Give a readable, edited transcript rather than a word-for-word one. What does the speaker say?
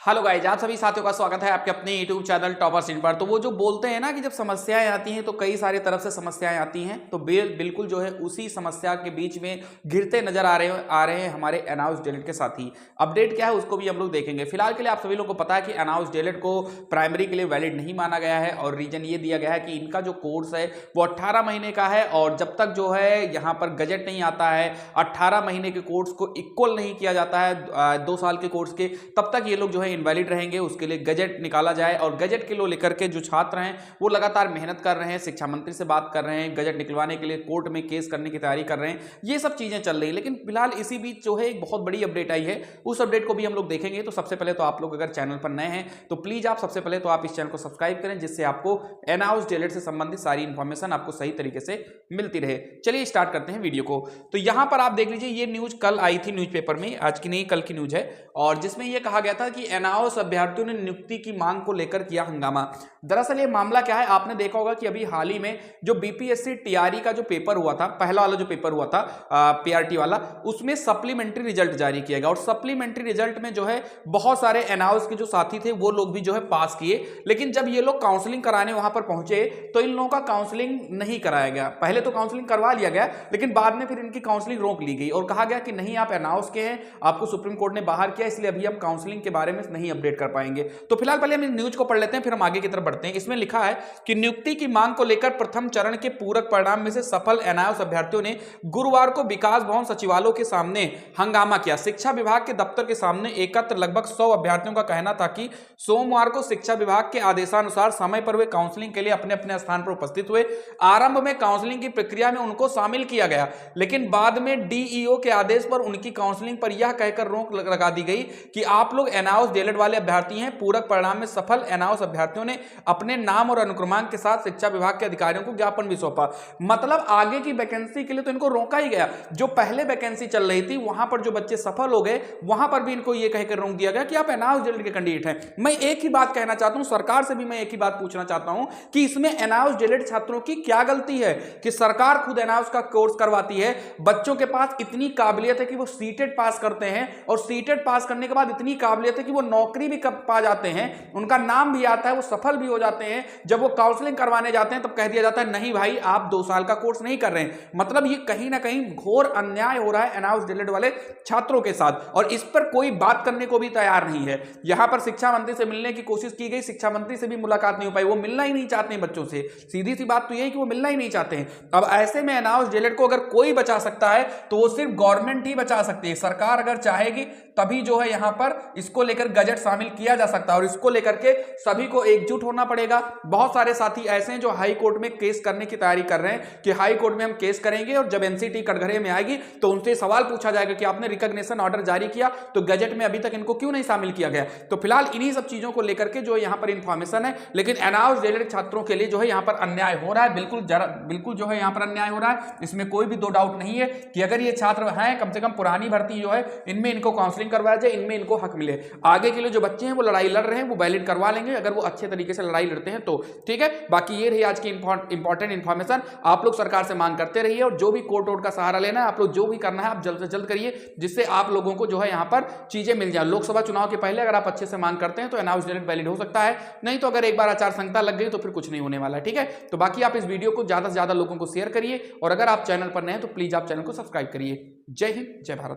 Hello guys, आप सभी साथियों का स्वागत है आपके अपने यूट्यूब चैनल टॉपर्स इन पर। तो वो जो बोलते हैं ना कि जब समस्याएं आती हैं तो कई सारी तरफ से समस्याएं आती हैं, तो बिल्कुल जो है उसी समस्या के बीच में घिरते नजर आ रहे हैं हमारे अनाउंस डेलेट के साथी। अपडेट क्या है उसको भी हम लोग देखेंगे। फिलहाल के लिए आप सभी लोग को पता है कि अनाउंस डेलेट को प्राइमरी के लिए वैलिड नहीं माना गया है और रीजन ये दिया गया है कि इनका जो कोर्स है वो 18 महीने का है और जब तक जो है यहाँ पर गजट नहीं आता है, 18 महीने के कोर्स को इक्वल नहीं किया जाता है 2 साल के कोर्स के, तब तक ये लोग जो है इनवैलिड रहेंगे। उसके लिए गजट निकाला जाए और गजट के लो लेकर के जो छात्र हैं वो लगातार मेहनत कर रहे हैं, शिक्षा मंत्री से बात कर रहे हैं, गजट निकलवाने के लिए कोर्ट में केस करने की तैयारी कर रहे हैं। ये सब चीजें चल रही है, लेकिन फिलहाल इसी बीच जो है एक बहुत बड़ी अपडेट आई है, उस अपडेट को भी हम लोग देखेंगे। तो सबसे पहले तो आप लोग अगर चैनल पर नए हैं तो प्लीज आप सबसे पहले तो आप इस चैनल को सब्सक्राइब करें, जिससे आपको अनाउंस डेलेट से संबंधित सारी इंफॉर्मेशन आपको सही तरीके से मिलती रहे। चलिए स्टार्ट करते हैं वीडियो को। तो यहां पर आप देख लीजिए, ये न्यूज कल आई थी न्यूज़पेपर में, आज की नहीं कल की न्यूज है, और जिसमें यह कहा गया था कि अनाउंस अभ्यर्थियों ने नियुक्ति की मांग को लेकर किया हंगामा। दरअसल ये मामला क्या है, आपने देखा होगा कि अभी हाल ही में जो बीपीएससी टीआरई का जो पेपर हुआ था, पहला वाला जो पेपर हुआ था पीआरटी वाला, उसमें सप्लीमेंट्री रिजल्ट जारी किया गया और सप्लीमेंट्री रिजल्ट में जो है बहुत सारे अनाउंस के जो साथी थे वो लोग भी जो है पास किए। लेकिन जब ये लोग काउंसलिंग कराने वहां पर पहुंचे तो इन लोगों का काउंसलिंग नहीं कराया गया। पहले तो काउंसलिंग करवा लिया गया, लेकिन बाद में फिर इनकी काउंसलिंग रोक ली गई और कहा गया कि नहीं, आप अनाउंस के हैं, आपको सुप्रीम कोर्ट ने बाहर किया, इसलिए अभी हम काउंसलिंग के बारे में नहीं अपडेट कर पाएंगे। तो फिलहाल पहले हम न्यूज को पढ़ लेते हैं, फिर हम आगे की तरफ बढ़ते हैं। इसमें लिखा है कि नियुक्ति की मांग को लेकर प्रथम चरण के पूरक परिणाम में से सफल अनाउंस अभ्यर्थियों ने गुरुवार को विकास भवन सचिवालय के सामने हंगामा किया। शिक्षा विभाग के दफ्तर के सामने एकत्र लगभग 100 अभ्यर्थियों का कहना था कि सोमवार को शिक्षा विभाग के आदेशानुसार समय पर वे काउंसलिंग के लिए अपने अपने स्थान पर उपस्थित हुए। आरंभ में काउंसलिंग की प्रक्रिया में उनको शामिल किया गया, लेकिन बाद में डीईओ के आदेश पर उनकी काउंसलिंग पर यह कहकर रोक लगा दी गई कि आप लोग अनाउंस डेलेट वाले अभ्यर्थी हैं। पूरक परिणाम में सफल अनाउंस अभ्यर्थियों ने अपने नाम और अनुक्रमांक के साथ शिक्षा विभाग के अधिकारियों को ज्ञापन भी सौंपा। मतलब आगे की वैकेंसी के लिए तो इनको रोका ही गया। जो पहले वैकेंसी चल रही थी वहां पर जो बच्चे सफल हो गए, वहां पर भी इनको यह कहकर रोक दिया गया कि आप अनाउंस डेलेट के कैंडिडेट हैं। मैं एक ही बात कहना चाहता हूं, सरकार से भी मैं एक ही बात पूछना चाहता हूं कि इसमें अनाउंस डेलेट छात्रों की क्या गलती है कि सरकार खुद अनाउंस का कोर्स करवाती है, बच्चों के पास इतनी काबिलियत है कि वो सीटेट पास करते हैं और सीटेट पास करने के बाद इतनी काबिलियत है कि वो नौकरी भी पा जाते हैं, उनका नाम भी आता है, वो सफल भी हो जाते हैं। जब वो काउंसलिंग करवाने जाते हैं तब कह दिया जाता है नहीं भाई, आप 2 साल का कोर्स नहीं कर रहे हैं। मतलब ये कहीं ना कहीं घोर अन्याय हो रहा है अनाउंस डेलेट वाले छात्रों के साथ, और इस पर कोई बात करने को भी तैयार नहीं है। यहां पर शिक्षा मंत्री से मिलने की कोशिश की गई, शिक्षा मंत्री से भी मुलाकात नहीं हो पाई, वो मिलना ही नहीं चाहते हैं बच्चों से। सीधी सी बात तो यही कि वो मिलना ही नहीं चाहते हैं। अब ऐसे में अनाउंस डेलेट को अगर कोई बचा सकता है तो वो सिर्फ गवर्नमेंट ही बचा सकती है। सरकार अगर चाहेगी तभी जो है यहां पर इसको लेकर गजट शामिल किया जा सकता है और इसको लेकर के सभी को एकजुट होना पड़ेगा। बहुत सारे साथी ऐसे हैं जो हाई कोर्ट में केस करने की तैयारी कर रहे हैं कि हाई कोर्ट में हम केस करेंगे और जब एनसीटी कटघरे में आएगी तो उनसे सवाल पूछा जाएगा कि आपने रिकॉग्निशन ऑर्डर जारी किया तो गजट में अभी तक इनको क्यों नहीं शामिल किया गया। तो फिलहाल इन्हीं सब चीजों को लेकर के जो यहां पर इंफॉर्मेशन है, लेकिन अनाउंस डेलेट छात्रों के लिए जो है यहां पर अन्याय हो रहा है, बिल्कुल जो है यहां पर अन्याय हो रहा है। इसमें कोई भी दो डाउट नहीं है कि अगर ये छात्र हैं, कम से कम पुरानी भर्ती जो है इनमें इनको काउंसलिंग करवाया जाए, इनमें इनको हक मिले। आगे के लिए जो बच्चे हैं वो लड़ाई लड़ रहे हैं वो वैलिड करवा लेंगे अगर वो अच्छे तरीके से लड़ाई लड़ते हैं तो, ठीक है। बाकी ये रही आज की इंपॉर्टेंट इंफॉर्मेशन। आप लोग सरकार से मांग करते रहिए और जो भी कोर्ट वोर्ट का सहारा लेना है, आप लोग जो भी करना है आप जल्द से जल्द करिए, जिससे आप लोगों को जो है यहाँ पर चीजें मिल जाए। लोकसभा चुनाव के पहले अगर आप अच्छे से मांग करते हैं तो अनाउंस डेलेट वैलिड हो सकता है, नहीं तो अगर एक बार आचार संहिता लग गई तो फिर कुछ नहीं होने वाला है, ठीक है। तो बाकी आप इस वीडियो को ज्यादा से ज्यादा लोगों को शेयर करिए और अगर आप चैनल पर नए हैं तो प्लीज आप चैनल को सब्सक्राइब करिए। जय हिंद, जय भारत।